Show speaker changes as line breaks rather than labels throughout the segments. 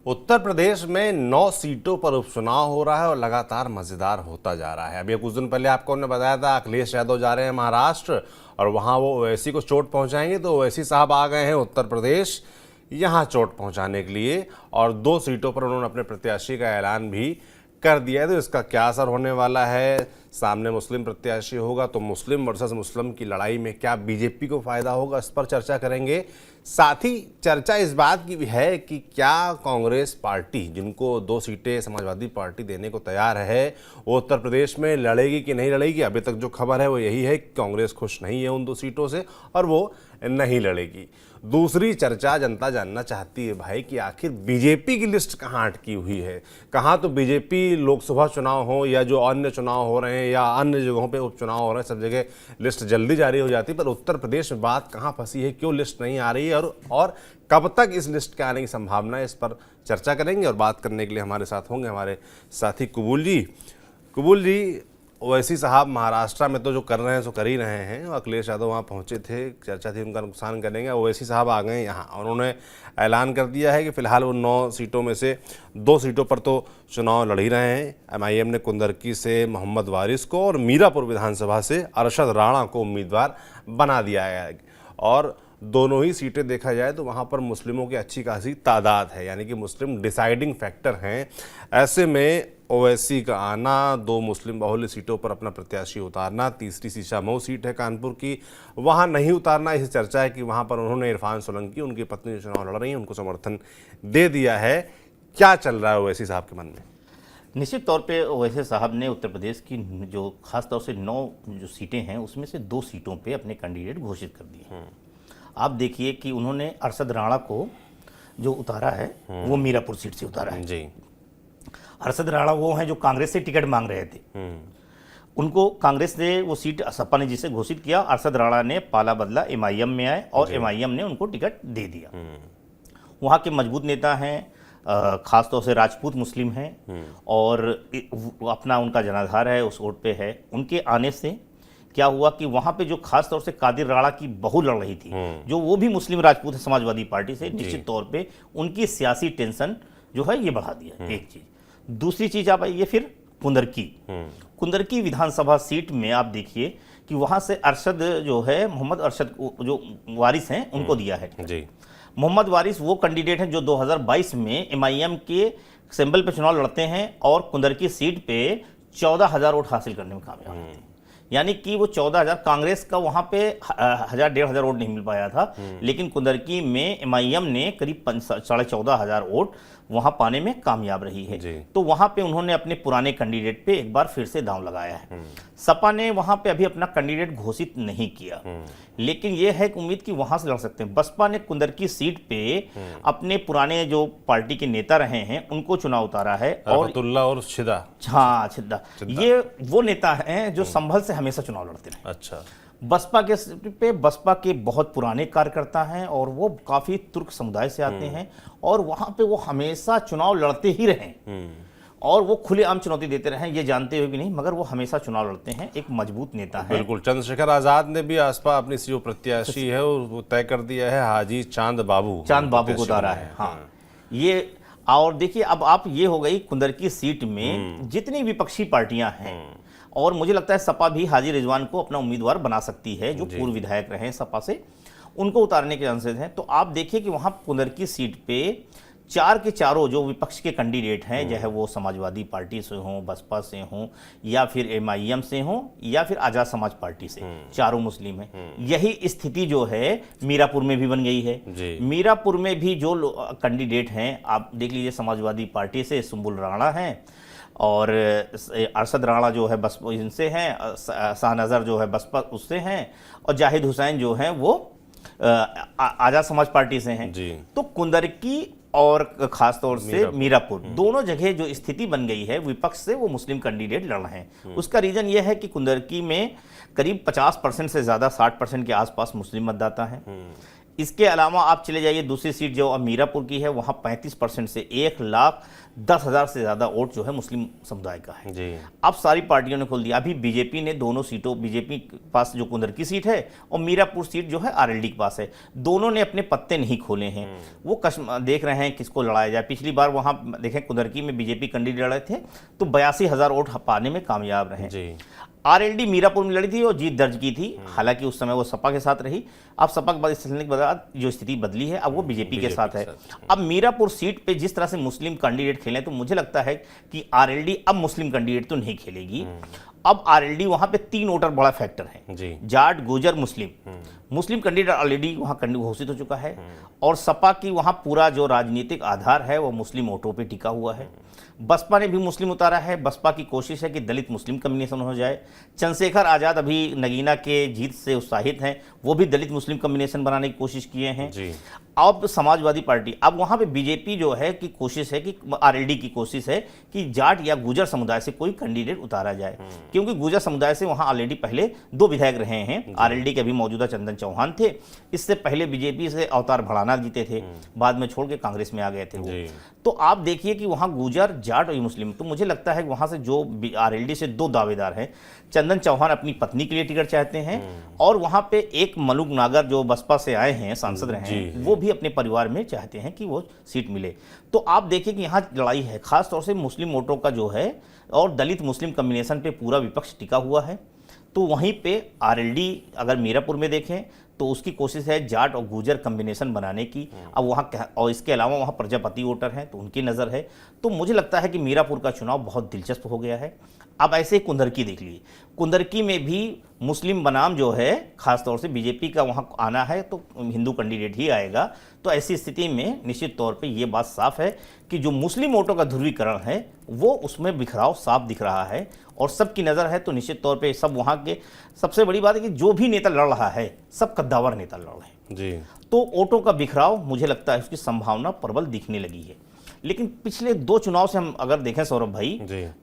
उत्तर प्रदेश में 9 सीटों पर उपचुनाव हो रहा है और लगातार मजेदार होता जा रहा है। अभी कुछ दिन पहले आपको हमने बताया था अखिलेश यादव जा रहे हैं महाराष्ट्र और वहां वो ओवैसी को चोट पहुंचाएंगे, तो ओवैसी साहब आ गए हैं उत्तर प्रदेश यहां चोट पहुंचाने के लिए और 2 सीटों पर उन्होंने अपने प्रत्याशी का ऐलान भी कर दिया है। तो इसका क्या असर होने वाला है, सामने मुस्लिम प्रत्याशी होगा तो मुस्लिम वर्सेस मुस्लिम की लड़ाई में क्या बीजेपी को फायदा होगा, इस पर चर्चा करेंगे। साथ ही चर्चा इस बात की भी है कि क्या कांग्रेस पार्टी, जिनको 2 सीटें समाजवादी पार्टी देने को तैयार है, वो उत्तर प्रदेश में लड़ेगी कि नहीं लड़ेगी। अभी तक जो खबर है वो यही है कि कांग्रेस खुश नहीं है उन 2 सीटों से और वो नहीं लड़ेगी। दूसरी चर्चा जनता जानना चाहती है भाई कि आखिर बीजेपी की लिस्ट कहाँ अटकी हुई है। कहाँ तो बीजेपी लोकसभा चुनाव हो या जो अन्य चुनाव हो रहे हैं या अन्य जगहों पे उपचुनाव हो रहे हैं, सब जगह लिस्ट जल्दी जारी हो जाती है, पर उत्तर प्रदेश में बात कहाँ फंसी है, क्यों लिस्ट नहीं आ रही है और कब तक इस लिस्ट के आने की संभावना है, इस पर चर्चा करेंगे। और बात करने के लिए हमारे साथ होंगे हमारे साथी कुबूल जी। ओवैसी साहब महाराष्ट्र में तो जो कर रहे हैं सो कर ही रहे हैं। अखिलेश यादव वहाँ पहुँचे थे, चर्चा थी उनका नुकसान करेंगे। ओवैसी साहब आ गए यहाँ और उन्होंने ऐलान कर दिया है कि फिलहाल वो 9 सीटों में से 2 सीटों पर तो चुनाव लड़ ही रहे हैं। एमआईएम ने कुंदरकी से मोहम्मद वारिस को और मीरापुर विधानसभा से अरशद राणा को उम्मीदवार बना दिया है और दोनों ही सीटें देखा जाए तो वहाँ पर मुस्लिमों की अच्छी खासी तादाद है, यानी कि मुस्लिम डिसाइडिंग फैक्टर हैं। ऐसे में ओवैसी का आना, 2 मुस्लिम बहुल्य सीटों पर अपना प्रत्याशी उतारना, तीसरी शीशामऊ सीट है कानपुर की, वहाँ नहीं उतारना, इस चर्चा है कि वहाँ पर उन्होंने इरफान सोलंकी, उनकी पत्नी जो चुनाव लड़ रही हैं, उनको समर्थन दे दिया है। क्या चल रहा है ओवैसी साहब के मन में?
निश्चित तौर पे ओवैसी साहब ने उत्तर प्रदेश की जो खास तौर से 9 जो सीटें हैं उसमें से 2 सीटों पे अपने कैंडिडेट घोषित कर दिए। आप देखिए कि उन्होंने अरशद राणा को जो उतारा है वो मीरापुर सीट से उतारा है
जी।
अरशद राणा वो हैं जो कांग्रेस से टिकट मांग रहे थे, उनको कांग्रेस ने वो सीट सपा ने जिसे घोषित किया, अरशद राणा ने पाला बदला, एमआईएम में आए और एमआईएम ने उनको टिकट दे दिया। वहाँ के मजबूत नेता हैं, खासतौर से राजपूत मुस्लिम हैं और अपना उनका जनाधार है, उस वोट पे है। उनके आने से क्या हुआ कि वहां पे जो खास तौर से कादिर राणा की बहू लड़ रही थी, जो वो भी मुस्लिम राजपूत है समाजवादी पार्टी से, निश्चित तौर पे उनकी सियासी टेंशन जो है ये बढ़ा दिया। एक चीज। दूसरी चीज आप आइए फिर कुंदरकी विधानसभा सीट में आप देखिए कि वहां से अरशद जो है, मोहम्मद अरशद जो वारिस हैं उनको दिया है जी। मोहम्मद वारिस वो कैंडिडेट हैं जो 2022 में एमआईएम के सिंबल पे चुनाव लड़ते हैं और कुंदरकी सीट पे 14,000 वोट हासिल करने में कामयाब हैं। यानी कि वो 14,000, कांग्रेस का वहां पे 1,000-1,500 वोट नहीं मिल पाया था, लेकिन कुंदरकी में एमआईएम ने करीब 14,500 वोट वहां पाने में कामयाब रही है। तो वहां पे उन्होंने अपने पुराने कैंडिडेट पे एक बार फिर से दांव लगाया है। सपा ने वहां पे अभी अपना कैंडिडेट घोषित नहीं किया, लेकिन यह है कि उम्मीद कि वहां से लड़ सकते हैं। बसपा ने कुंदरकी सीट पे अपने पुराने जो पार्टी के नेता रहे हैं उनको चुनाव उतारा है और
छिदा,
हाँ छिदा, ये वो नेता हैं जो संभल से हमेशा चुनाव लड़ते रहे।
अच्छा।
बसपा के पे बसपा के बहुत पुराने कार्यकर्ता हैं और वो काफी तुर्क समुदाय से आते हैं और वहां पे वो हमेशा चुनाव लड़ते ही रहे और वो खुलेआम चुनौती देते रहे, ये जानते हुए भी नहीं, मगर वो हमेशा चुनाव लड़ते हैं। एक मजबूत नेता है।
बिल्कुल। चंद्रशेखर आजाद ने भी आसपा अपनी जो प्रत्याशी है वो तय कर दिया है, हाजी चांद बाबू को उतारा है।
हाँ, ये और देखिए अब आप ये हो गई कुंदरकी सीट में जितनी विपक्षी पार्टियां हैं और मुझे लगता है सपा भी हाजी रिजवान को अपना उम्मीदवार बना सकती है, जो पूर्व विधायक रहे सपा से, उनको उतारने के चांसेस हैं। तो आप देखिए कि वहां कुंदरकी सीट पे 4 के चारों जो विपक्ष के कैंडिडेट हैं, चाहे वो समाजवादी पार्टी से हों, बसपा से हों या फिर एमआईएम से हों या फिर आजाद समाज पार्टी से, चारों मुस्लिम हैं। यही स्थिति जो है मीरापुर में भी बन गई है। मीरापुर में भी जो कैंडिडेट हैं आप देख लीजिए, समाजवादी पार्टी से सुम्बुल राणा हैं और अरशद राणा जो है बसपा इनसे हैं, शाहनजर जो है बसपा उससे हैं और जाहिद हुसैन जो हैं वो आजाद समाज पार्टी से हैं। तो कुंदरकी और खासतौर से मीरापुर दोनों जगह जो स्थिति बन गई है, विपक्ष से वो मुस्लिम कैंडिडेट लड़ रहे हैं। उसका रीजन ये है कि कुंदरकी में करीब 50% से ज्यादा 60% के आसपास मुस्लिम मतदाता हैं। इसके अलावा आप चले जाइए दूसरी सीट जो अब मीरापुर की है, वहाँ 35% से 1,10,000 से ज़्यादा वोट जो है मुस्लिम समुदाय का है
जी।
अब सारी पार्टियों ने खोल दिया। अभी बीजेपी ने दोनों सीटों, बीजेपी के पास जो कुंदर की सीट है और मीरापुर सीट जो है आरएलडी के पास है, दोनों ने अपने पत्ते नहीं खोले हैं। वो देख रहे हैं किसको लड़ाया जाए। पिछली बार वहाँ देखें कुंदरकी में बीजेपी कैंडिडेट लड़े थे तो 82,000 वोट पाने में कामयाब रहे।
जी।
आरएलडी मीरापुर में लड़ी थी और जीत दर्ज की थी, हालांकि उस समय वो सपा के साथ रही। अब सपा के बाद जो स्थिति बदली है, अब वो बीजेपी के साथ है। अब मीरापुर सीट पे जिस तरह से मुस्लिम कैंडिडेट खेले तो मुझे लगता है कि आरएलडी अब मुस्लिम कैंडिडेट तो नहीं खेलेगी। अब आरएलडी वहां पे 3 वोटर बड़ा फैक्टर है, जाट, गुजर, मुस्लिम कैंडिडेट ऑलरेडी वहां घोषित हो चुका है और सपा की वहां पूरा जो राजनीतिक आधार है वो मुस्लिम वोटों पे टिका हुआ है। बसपा ने भी मुस्लिम उतारा है। बसपा की कोशिश है कि दलित मुस्लिम कम्बिनेशन हो जाए। चंद्रशेखर आज़ाद अभी नगीना के जीत से उत्साहित हैं, वो भी दलित मुस्लिम कम्बिनेशन बनाने की कोशिश किए हैं। अब समाजवादी पार्टी, अब वहाँ पे बीजेपी जो है कि कोशिश है कि आरएलडी की कोशिश है कि जाट या गुजर समुदाय से कोई कैंडिडेट उतारा जाए, क्योंकि गुजर समुदाय से वहाँ ऑलरेडी पहले 2 विधायक रहे हैं। आरएलडी के अभी मौजूदा चंदन चौहान थे, इससे पहले बीजेपी से अवतार भड़ाना जीते थे, बाद में छोड़ के कांग्रेस में आ गए थे वो। तो आप देखिए कि वहाँ गुजर, जाट और मुस्लिम, तो मुझे लगता है कि वहाँ से जो आरएलडी से 2 दावेदार हैं, चंदन चौहान अपनी पत्नी के लिए टिकट चाहते हैं और वहाँ पे एक मलूक नागर जो बसपा से आए हैं, सांसद रहे हैं, वो भी अपने परिवार में चाहते हैं कि वो सीट मिले। तो आप देखिए कि यहाँ लड़ाई है, खास तौर से मुस्लिम वोटों का जो है और दलित मुस्लिम कम्बिनेशन पे पूरा विपक्ष टिका हुआ है। तो वहीं पे आरएलडी अगर मीरापुर में देखें तो उसकी कोशिश है जाट और गुजर कम्बिनेशन बनाने की। अब वहाँ और इसके अलावा वहाँ प्रजापति वोटर हैं तो उनकी नज़र है। तो मुझे लगता है कि मीरापुर का चुनाव बहुत दिलचस्प हो गया है। अब ऐसे कुंदरकी देख लीजिए, कुंदरकी में भी मुस्लिम बनाम जो है खासतौर से बीजेपी का वहाँ आना है तो हिंदू कैंडिडेट ही आएगा। तो ऐसी स्थिति में निश्चित तौर पे ये बात साफ है कि जो मुस्लिम वोटों का ध्रुवीकरण है वो उसमें बिखराव साफ दिख रहा है और सबकी नज़र है। तो निश्चित तौर पे सब वहाँ के, सबसे बड़ी बात है कि जो भी नेता लड़ रहा है सब कद्दावर नेता लड़ रहे हैं जी। तो वोटों का बिखराव मुझे लगता है उसकी संभावना प्रबल दिखने लगी है। लेकिन पिछले 2 चुनाव से हम अगर देखें सौरभ भाई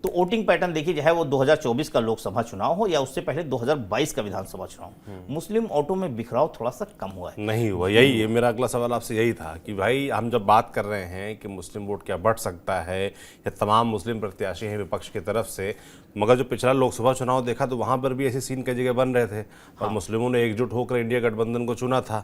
तो वोटिंग पैटर्न देखिए, चाहे वो 2024 का लोकसभा चुनाव हो या उससे पहले 2022 का विधानसभा चुनाव, मुस्लिम वोटों में बिखराव थोड़ा सा कम हुआ है।
नहीं हुआ, यही मेरा अगला सवाल आपसे यही था कि भाई हम जब बात कर रहे हैं कि मुस्लिम वोट क्या बढ़ सकता है या तमाम मुस्लिम प्रत्याशी हैं विपक्ष की तरफ से, मगर जो पिछला लोकसभा चुनाव देखा तो वहां पर भी ऐसे सीन कई जगह बन रहे थे और मुस्लिमों ने एकजुट होकर इंडिया गठबंधन को चुना था।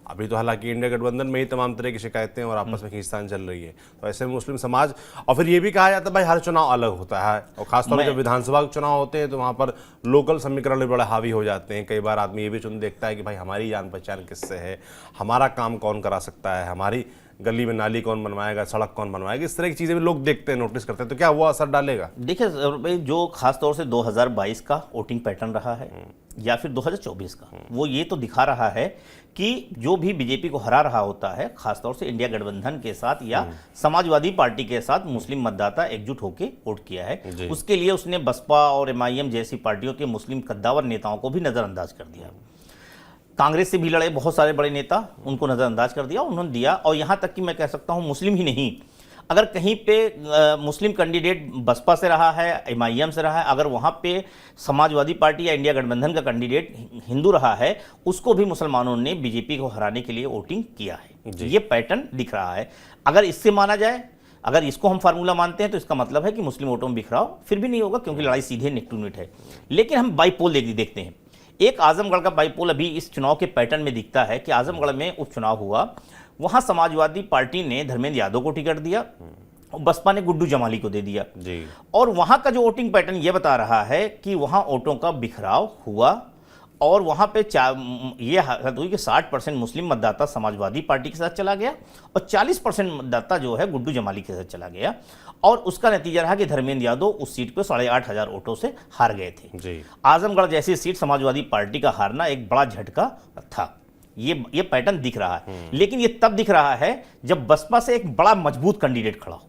अभी तो हालांकि इंडिया गठबंधन में ही तमाम तरह की शिकायतें और आपस में खींचतान चल रही है। तो ऐसे मुस्लिम समाज, और फिर ये भी कहा जाता है भाई हर चुनाव अलग होता है और खासतौर पर जब विधानसभा के चुनाव होते हैं तो वहां पर लोकल समीकरण भी बड़े हावी हो जाते हैं। कई बार आदमी ये भी चुन देखता है कि भाई हमारी जान पहचान किससे है, हमारा काम कौन करा सकता है, हमारी गली में नाली कौन बनवाएगा, सड़क कौन बनवाएगा, इस तरह की चीजें भी लोग देखते हैं, नोटिस करते हैं। तो क्या वो असर डालेगा?
देखिए भाई, जो खासतौर से 2022 का वोटिंग पैटर्न रहा है या फिर 2024 का, वो ये तो दिखा रहा है कि जो भी बीजेपी को हरा रहा होता है खासतौर से इंडिया गठबंधन के साथ या समाजवादी पार्टी के साथ मुस्लिम मतदाता एकजुट होकर वोट किया है। उसके लिए उसने बसपा और एमआईएम जैसी पार्टियों के मुस्लिम कद्दावर नेताओं को भी नजरअंदाज कर दिया। कांग्रेस से भी लड़े बहुत सारे बड़े नेता, उनको नजरअंदाज कर दिया, उन्होंने दिया। और यहाँ तक कि मैं कह सकता हूँ मुस्लिम ही नहीं, अगर कहीं पे मुस्लिम कैंडिडेट बसपा से रहा है, एमआईएम से रहा है, अगर वहाँ पे समाजवादी पार्टी या इंडिया गठबंधन का कैंडिडेट हिंदू रहा है, उसको भी मुसलमानों ने बीजेपी को हराने के लिए वोटिंग किया है। ये पैटर्न दिख रहा है। अगर इससे माना जाए, अगर इसको हम फार्मूला मानते हैं तो इसका मतलब है कि मुस्लिम वोटों में बिखराव फिर भी नहीं होगा, क्योंकि लड़ाई सीधे नेट टू नेट है। लेकिन हम बाईपोल देखते हैं। एक आजमगढ़ का बाईपोल अभी इस चुनाव के पैटर्न में दिखता है कि आजमगढ़ में उपचुनाव हुआ, वहां समाजवादी पार्टी ने धर्मेंद्र यादव को टिकट दिया और बसपा ने गुड्डू जमाली को दे दिया जी। और वहां का जो वोटिंग पैटर्न ये बता रहा है कि वहां वोटों का बिखराव हुआ और वहां पे ये हालत हुई कि 60% मुस्लिम मतदाता समाजवादी पार्टी के साथ चला गया और 40% मतदाता जो है गुड्डू जमाली के साथ चला गया। और उसका नतीजा रहा कि धर्मेंद्र यादव उस सीट पे 8,500 वोटों से हार गए थे जी। आजमगढ़ जैसी सीट समाजवादी पार्टी का हारना एक बड़ा झटका था। ये पैटर्न दिख रहा है। लेकिन ये तब दिख रहा है जब बसपा से एक बड़ा मजबूत कैंडिडेट खड़ा हो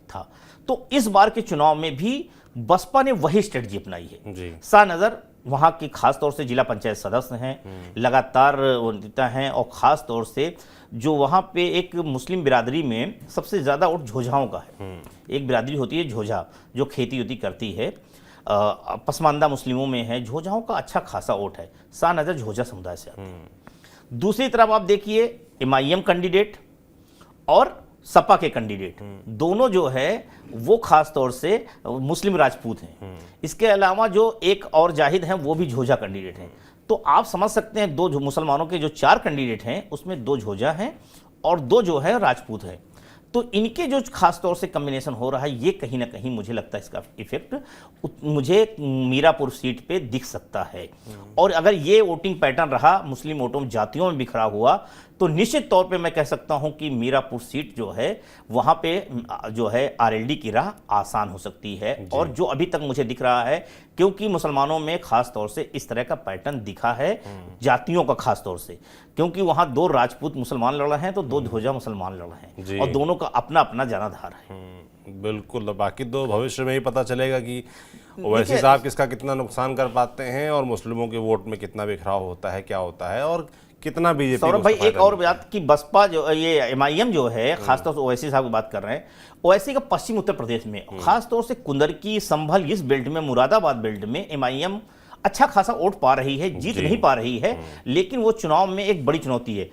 था। तो इस बार के चुनाव में भी बसपा ने वही स्ट्रेटजी अपनाई है। सानजर वहां के खास तौर से जिला पंचायत सदस्य हैं, लगातार नेता हैं और खास तौर से जो वहां पे एक मुस्लिम बिरादरी में सबसे ज्यादा वोट झोझाओं का है। एक बिरादरी होती है झोझा जो खेती उती करती है, पसमानदा मुस्लिमों में है, झोझाओं का अच्छा खासा वोट है। सानजर झोझा समुदाय से आते हैं। दूसरी तरफ आप देखिए एमआईएम कैंडिडेट और सपा के कैंडिडेट दोनों जो है वो खास तौर से मुस्लिम राजपूत हैं। इसके अलावा जो एक और जाहिद हैं वो भी झोजा कैंडिडेट हैं। तो आप समझ सकते हैं दो जो मुसलमानों के जो 4 कैंडिडेट हैं उसमें 2 झोजा हैं और 2 जो है राजपूत हैं। तो इनके जो खास तौर से कॉम्बिनेशन हो रहा है ये कहीं ना कहीं मुझे लगता है इसका इफेक्ट मुझे मीरापुर सीट पे दिख सकता है। और अगर ये वोटिंग पैटर्न रहा मुस्लिम वोटों में जातियों में बिखरा हुआ तो निश्चित तौर पे मैं कह सकता हूं कि मीरापुर सीट जो है वहां पे जो है आरएलडी की राह आसान हो सकती है। और जो अभी तक मुझे दिख रहा है क्योंकि मुसलमानों में खास तौर से इस तरह का पैटर्न दिखा है जातियों का खास तौर से, क्योंकि वहां 2 राजपूत मुसलमान लड़ रहे हैं तो 2 ध्वजा मुसलमान लड़ रहे हैं और दोनों का अपना अपना जनाधार है।
बिल्कुल, बाकी तो भविष्य में ही पता चलेगा कि ओवैसी साहब किसका कितना नुकसान कर पाते हैं और मुस्लिमों के वोट में कितना बिखराव होता है, क्या होता है और कितना बीजेपी।
सौरभ भाई एक और बात कि बसपा जो ये एमआईएम जो है खासतौर से ओवैसी साहब की बात कर रहे हैं, ओवैसी का पश्चिम उत्तर प्रदेश में खासतौर से कुंदरकी संभल इस बेल्ट में मुरादाबाद बेल्ट में एमआईएम अच्छा खासा वोट पा रही है, जीत नहीं पा रही है लेकिन वो चुनाव में एक बड़ी चुनौती है।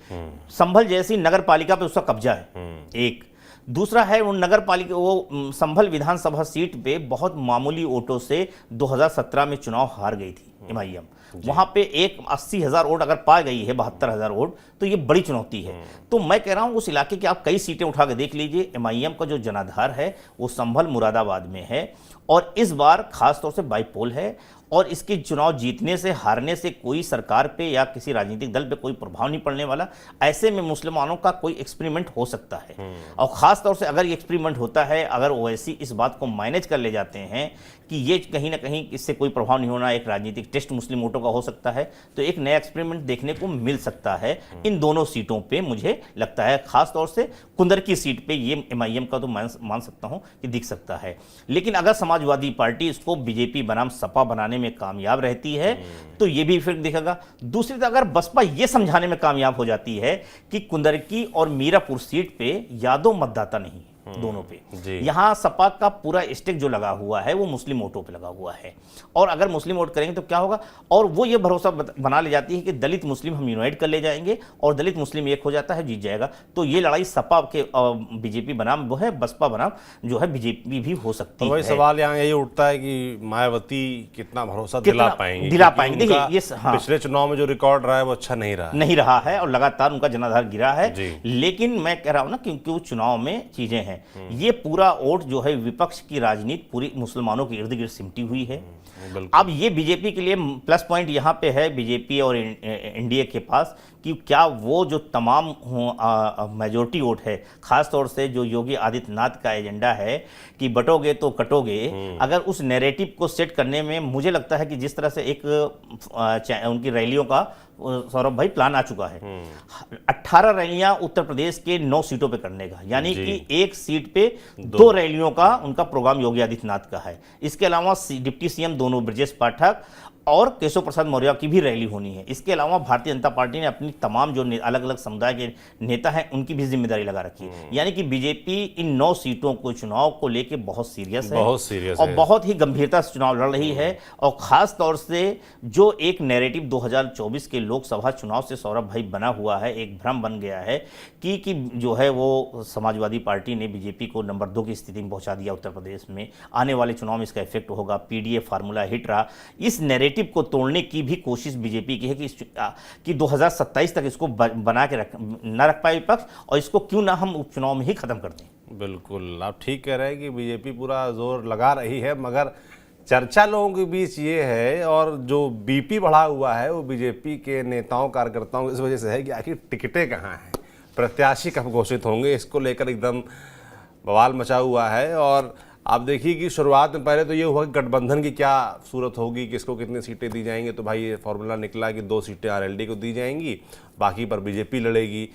संभल जैसी नगर पालिका पे उसका कब्जा है एक। दूसरा है वो नगर पालिका वो संभल विधानसभा सीट पे बहुत मामूली वोटों से 2017 में चुनाव हार गई थी एमआईएम। वहां पे एक 80,000 वोट अगर पा गई है 72,000 वोट तो ये बड़ी चुनौती है। तो मैं कह रहा हूं उस इलाके की आप कई सीटें उठा के देख लीजिए, एमआईएम का जो जनाधार है वो संभल मुरादाबाद में है और इस बार खासतौर से बाईपोल है और इसके चुनाव जीतने से हारने से कोई सरकार पे या किसी राजनीतिक दल पे कोई प्रभाव नहीं पड़ने वाला। ऐसे में मुसलमानों का कोई एक्सपेरिमेंट हो सकता है और खास तौर से अगर ये एक्सपेरिमेंट होता है, अगर ओवैसी इस बात को मैनेज कर ले जाते हैं कि ये कहीं ना कहीं इससे कोई प्रभाव नहीं होना, एक राजनीतिक टेस्ट मुस्लिम वोटों का हो सकता है, तो एक नया एक्सपेरिमेंट देखने को मिल सकता है इन दोनों सीटों पे। मुझे लगता है खास तौर से कुंदर की सीट पे ये एमआईएम का तो मान सकता हूं कि दिख सकता है। लेकिन अगर समाजवादी पार्टी इसको बीजेपी बनाम सपा बनाने में कामयाब रहती है तो ये भी इफेक्ट दिखेगा। दूसरी तरफ अगर बसपा ये समझाने में कामयाब हो जाती है कि कुंदरकी और मीरापुर सीट पे यादव मतदाता नहीं दोनों पे, यहां सपा का पूरा स्टेक जो लगा हुआ है वो मुस्लिम वोटों पे लगा हुआ है और अगर मुस्लिम वोट करेंगे तो क्या होगा, और वो ये भरोसा बना ले जाती है कि दलित मुस्लिम हम यूनाइट कर ले जाएंगे और दलित मुस्लिम एक हो जाता है जीत जाएगा। तो ये लड़ाई सपा के बीजेपी बनाम वो है, बसपा बनाम जो है बीजेपी भी हो सकती है।
वही सवाल यहाँ यही उठता है कि मायावती कितना भरोसा दिला पाएंगे।
देखिए ये
पिछले चुनाव में जो रिकॉर्ड रहा है वो अच्छा नहीं रहा है
और लगातार उनका जनाधार गिरा है। लेकिन मैं कह रहा हूं ना क्योंकि वो चुनाव में चीजें हैं, ये पूरा वोट जो है विपक्ष की राजनीति पूरी मुसलमानों के इर्द गिर्द सिमटी हुई है। अब ये बीजेपी के लिए प्लस पॉइंट यहाँ पे है बीजेपी और एनडीए के पास कि क्या वो जो तमाम मेजोरिटी वोट है, खास तौर से जो योगी आदित्यनाथ का एजेंडा है कि बटोगे तो कटोगे, अगर उस नैरेटिव को सेट करने में मुझे लगता है कि जिस तरह से एक उनकी रैलियों का सौरभ भाई प्लान आ चुका है, 18 रैलियां उत्तर प्रदेश के 9 सीटों पे करने का, यानी कि एक सीट पे 2 रैलियों का उनका प्रोग्राम योगी आदित्यनाथ का है। इसके अलावा डिप्टी सीएम दोनों ब्रजेश पाठक और केशव प्रसाद मौर्य की भी रैली होनी है। इसके अलावा भारतीय जनता पार्टी ने अपनी तमाम जो अलग अलग समुदाय के नेता हैं उनकी भी जिम्मेदारी लगा रखी है। यानी कि बीजेपी इन 9 सीटों को चुनाव को लेकर बहुत सीरियस है और बहुत ही गंभीरता से चुनाव लड़ रही है। और खास तौर से जो एक नैरेटिव 2024 के लोकसभा चुनाव से सौरभ भाई बना हुआ है, एक भ्रम बन गया है कि जो है वो समाजवादी पार्टी ने बीजेपी को नंबर 2 की स्थिति में पहुंचा दिया उत्तर प्रदेश में, आने वाले चुनाव में इसका इफेक्ट होगा, पीडीए फार्मूला हिट रहा। इस नैरेटिव को तोड़ने की भी कोशिश बीजेपी की है कि 2027 तक इसको बना के न रख पाए विपक्ष और इसको क्यों ना हम उपचुनाव में ही खत्म कर दें।
बिल्कुल, आप ठीक कह रहे हैं कि बीजेपी पूरा जोर लगा रही है, मगर चर्चा लोगों के बीच ये है और जो बीपी बढ़ा हुआ है वो बीजेपी के नेताओं कार्यकर्ताओं इस वजह से है कि आखिर टिकटें कहाँ हैं, प्रत्याशी कब घोषित होंगे, इसको लेकर एकदम बवाल मचा हुआ है। और आप देखिए कि शुरुआत में पहले तो ये हुआ कि गठबंधन की क्या सूरत होगी, किसको कितनी सीटें दी जाएंगी, तो भाई ये फॉर्मूला निकला कि 2 सीटें आरएलडी को दी जाएंगी, बाकी पर बीजेपी लड़ेगी।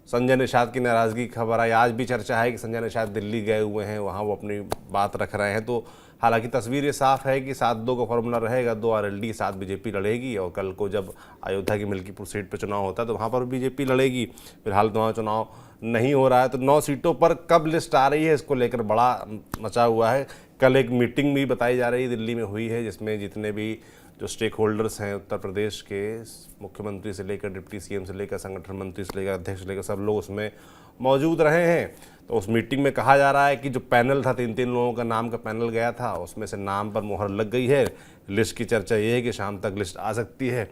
संजय निषाद की नाराज़गी खबर आई, आज भी चर्चा है कि संजय निषाद दिल्ली गए हुए हैं, वहाँ वो अपनी बात रख रहे हैं। तो हालांकि तस्वीर ये साफ है कि 7-2 का फॉर्मूला रहेगा, 2 आरएलडी 7 बीजेपी लड़ेगी और कल को जब अयोध्या की मिल्कीपुर सीट पर चुनाव होता है तो वहाँ पर बीजेपी लड़ेगी। फिलहाल तो वहाँ चुनाव नहीं हो रहा है, तो 9 सीटों पर कब लिस्ट आ रही है इसको लेकर बड़ा मचा हुआ है। कल एक मीटिंग भी बताई जा रही है दिल्ली में हुई है जिसमें जितने भी जो स्टेक होल्डर्स हैं उत्तर प्रदेश के, मुख्यमंत्री से लेकर डिप्टी सीएम से लेकर संगठन मंत्री से लेकर अध्यक्ष से लेकर सब लोग उसमें मौजूद रहे हैं। तो उस मीटिंग में कहा जा रहा है कि जो पैनल था, 3 लोगों का नाम का पैनल गया था, उसमें से नाम पर मुहर लग गई है। लिस्ट की चर्चा ये है कि शाम तक लिस्ट आ सकती है।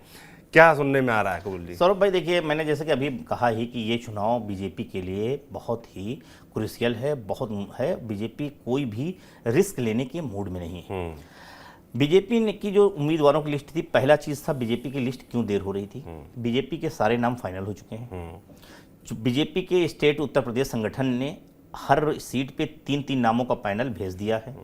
क्या सुनने में आ रहा है कबूल जी?
सौरभ भाई देखिए, मैंने जैसे कि अभी कहा ही कि ये चुनाव बीजेपी के लिए बहुत ही क्रूशियल है, बहुत है। बीजेपी कोई भी रिस्क लेने के मूड में नहीं है। बीजेपी ने की जो उम्मीदवारों की लिस्ट थी, पहला चीज था बीजेपी की लिस्ट क्यों देर हो रही थी। बीजेपी के सारे नाम फाइनल हो चुके हैं। बीजेपी के स्टेट उत्तर प्रदेश संगठन ने हर सीट पे 3 नामों का पैनल भेज दिया है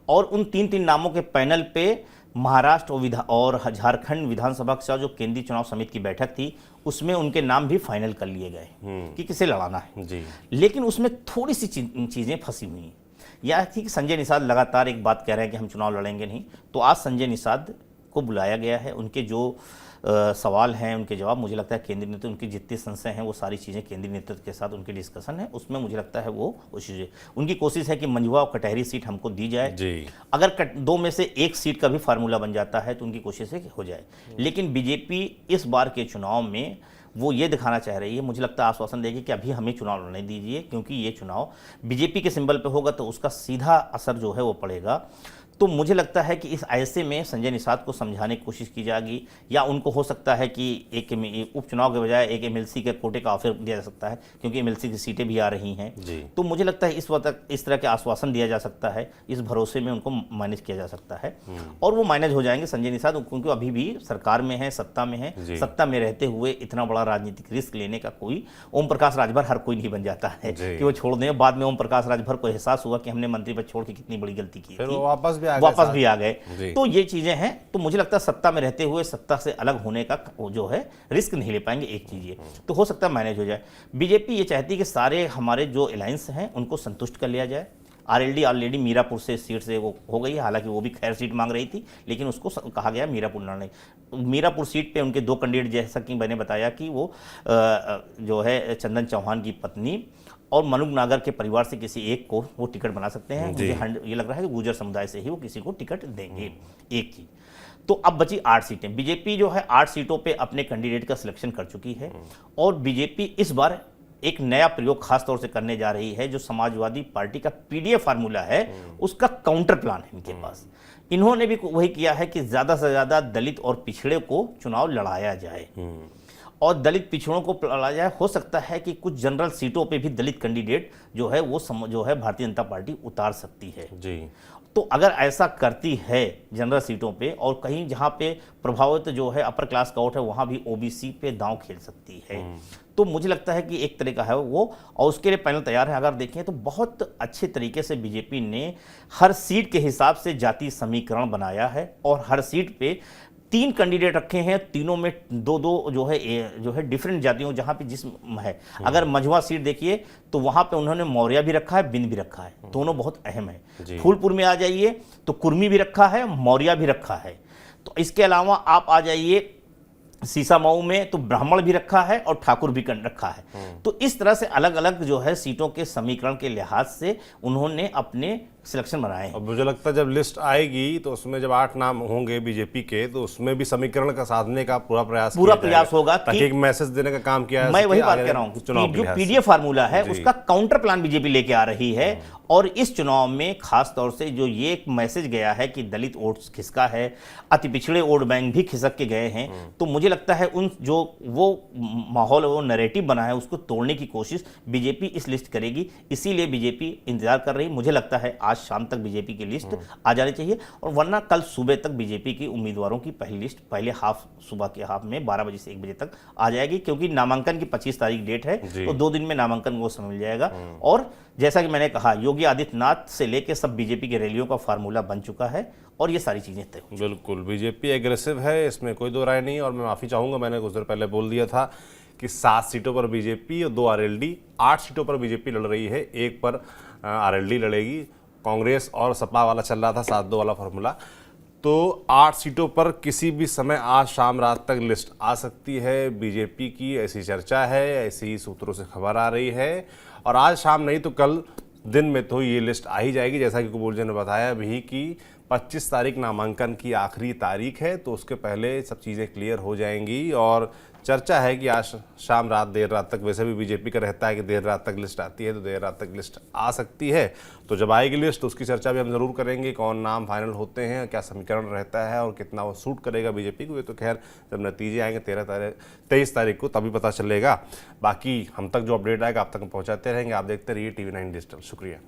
और उन 3 नामों के पैनल पे महाराष्ट्र और झारखंड विधानसभा का जो केंद्रीय चुनाव समिति की बैठक थी, उसमें उनके नाम भी फाइनल कर लिए गए कि किसे लड़ाना है
जी।
लेकिन उसमें थोड़ी सी चीजें फंसी हुई हैं। यह थी कि संजय निषाद लगातार एक बात कह रहे हैं कि हम चुनाव लड़ेंगे नहीं। तो आज संजय निषाद को बुलाया गया है। उनके जो सवाल हैं, उनके जवाब, मुझे लगता है केंद्रीय नेतृत्व, उनकी जितनी संशय हैं वो सारी चीज़ें केंद्रीय नेतृत्व के साथ उनकी डिस्कशन है, उसमें मुझे लगता है वो कोशिश, उनकी कोशिश है कि मंझुआ और कटहरी सीट हमको दी जाए जी। अगर 2 में से 1 सीट का भी फार्मूला बन जाता है तो उनकी कोशिश है कि हो जाए। लेकिन बीजेपी इस बार के चुनाव में वो ये दिखाना चाह रही है, मुझे लगता है आश्वासन देगी कि अभी हमें चुनाव लड़ने दीजिए, क्योंकि ये चुनाव बीजेपी के सिंबल पे होगा तो उसका सीधा असर जो है वो पड़ेगा। तो मुझे लगता है कि इस ऐसे में संजय निषाद को समझाने की कोशिश की जाएगी, या उनको हो सकता है कि एक उपचुनाव के बजाय एक एमएलसी के कोटे का ऑफर दिया जा सकता है, क्योंकि एमएलसी की सीटें भी आ रही हैं। तो मुझे लगता है इस वक्त इस तरह के आश्वासन दिया जा सकता है, इस भरोसे में उनको मैनेज किया जा सकता है और वो मैनेज हो जाएंगे संजय निषाद, क्योंकि अभी भी सरकार में है, सत्ता में है। सत्ता में रहते हुए इतना बड़ा राजनीतिक रिस्क लेने का कोई, ओम प्रकाश राजभर हर कोई नहीं बन जाता है कि वो छोड़ दें। बाद में ओम प्रकाश राजभर को एहसास हुआ कि हमने मंत्री पद छोड़ के कितनी बड़ी गलती की, वापस भी आ गए। तो ये चीजें हैं। तो मुझे लगता है सत्ता में रहते हुए सत्ता से अलग होने का जो है रिस्क नहीं ले पाएंगे। एक चीज ये तो हो सकता है मैनेज हो जाए। बीजेपी ये चाहती है कि सारे हमारे जो अलायंस हैं उनको संतुष्ट कर लिया जाए। आरएलडी ऑलरेडी मीरापुर से सीट से वो हो गई है, हालांकि वो भी खैर सीट मांग रही थी, लेकिन उसको कहा गया मीरापुर लड़ने। मीरापुर सीट पे उनके 2 कैंडिडेट, जैसा कि मैंने बताया कि वो जो है चंदन चौहान की पत्नी और मनुग नागर के परिवार से किसी एक को वो टिकट बना सकते हैं। मुझे ये लग रहा है कि गुर्जर समुदाय से ही वो किसी को टिकट देंगे, एक की। तो अब बची 8 सीटें। बीजेपी जो है 8 सीटों पे अपने कैंडिडेट का सिलेक्शन कर चुकी है और बीजेपी इस बार एक नया प्रयोग खास तौर से करने जा रही है। जो समाजवादी पार्टी का पीडीएफ फार्मूला है उसका काउंटर प्लान है इनके पास। इन्होंने भी वही किया है कि ज्यादा से ज्यादा दलित और पिछड़े को चुनाव लड़ाया जाए और दलित पिछड़ों को लड़ा जाए। हो सकता है कि कुछ जनरल सीटों पे भी दलित कैंडिडेट जो है वो जो है भारतीय जनता पार्टी उतार सकती है जी। तो अगर ऐसा करती है जनरल सीटों पे और कहीं जहां पे प्रभावित जो है अपर क्लास का वोट है वहां भी ओबीसी पे दांव खेल सकती है। तो मुझे लगता है कि एक तरीका है वो, और उसके लिए पैनल तैयार है। अगर देखें तो बहुत अच्छे तरीके से बीजेपी ने हर सीट के हिसाब से जाति समीकरण बनाया है और हर सीट पे 3 कैंडिडेट रखे हैं। तीनों में 2-2 जो है डिफरेंट जातियों जहां पे जिस्म है। अगर मझुआ सीट देखिए तो वहां पे उन्होंने मौर्य भी रखा है, बिंद भी रखा है, दोनों बहुत अहम है। फूलपुर में आ जाइए तो कुर्मी भी रखा है, मौर्य भी रखा है। तो इसके अलावा आप आ जाइए सीसामऊ में तो ब्राह्मण भी रखा है और ठाकुर भी रखा है। तो इस तरह से अलग अलग जो है सीटों के समीकरण के लिहाज से उन्होंने अपने सिलेक्शन बनाए।
अब मुझे लगता है जब लिस्ट आएगी तो उसमें जब 8 नाम होंगे बीजेपी के तो उसमें भी समीकरण का साधने का पूरा प्रयास
होगा
ताकि एक मैसेज देने का काम किया है।
मैं वही बात कह रहा हूँ, जो पीडीएफ फार्मूला है उसका काउंटर प्लान बीजेपी लेके आ रही है और इस चुनाव में खास तौर से जो ये एक मैसेज गया है कि दलित वोट खिसका है, अति पिछड़े वोट बैंक भी खिसक के गए हैं। तो मुझे लगता है उन जो वो माहौल, वो नैरेटिव बना है उसको तोड़ने की कोशिश बीजेपी इस लिस्ट करेगी। इसीलिए बीजेपी इंतजार कर रही। मुझे लगता है आज शाम तक बीजेपी की लिस्ट आ जानी चाहिए और वरना कल सुबह तक बीजेपी की उम्मीदवारों की पहली लिस्ट पहले सुबह के हाफ में 12 बजे से 1 बजे तक आ जाएगी, क्योंकि नामांकन की 25 तारीख डेट है तो 2 दिन में नामांकन को समय मिल जाएगा। और जैसा कि मैंने कहा, योगी आदित्यनाथ से लेकर सब बीजेपी के रैलियों का फार्मूला बन चुका है और ये सारी चीजें तय हुई।
बिल्कुल, बीजेपी एग्रेसिव है, इसमें कोई दो राय नहीं। और मैं माफी चाहूंगा, मैंने कुछ देर पहले बोल दिया था कि 7 सीटों पर बीजेपी और 2 आरएलडी, 8 सीटों पर बीजेपी लड़ रही है, 1 पर आरएलडी लड़ेगी। कांग्रेस और सपा वाला चल रहा था 7-2 वाला फॉर्मूला। तो 8 सीटों पर किसी भी समय आज शाम रात तक लिस्ट आ सकती है बीजेपी की, ऐसी चर्चा है, ऐसी ही सूत्रों से खबर आ रही है। और आज शाम नहीं तो कल दिन में तो ये लिस्ट आ ही जाएगी, जैसा कि कपूर जी ने बताया भी कि 25 तारीख नामांकन की आखिरी तारीख है, तो उसके पहले सब चीज़ें क्लियर हो जाएंगी। और चर्चा है कि आज शाम रात देर रात तक, वैसे भी बीजेपी का रहता है कि देर रात तक लिस्ट आती है, तो देर रात तक लिस्ट आ सकती है। तो जब आएगी लिस्ट तो उसकी चर्चा भी हम ज़रूर करेंगे, कौन नाम फाइनल होते हैं, क्या समीकरण रहता है और कितना वो सूट करेगा बीजेपी को। ये तो खैर जब नतीजे आएंगे 23 तारीख को तभी पता चलेगा। बाकी हम तक जो अपडेट आएगा आप तक हम पहुँचाते रहेंगे। आप देखते रहिए TV9 डिजिटल। शुक्रिया।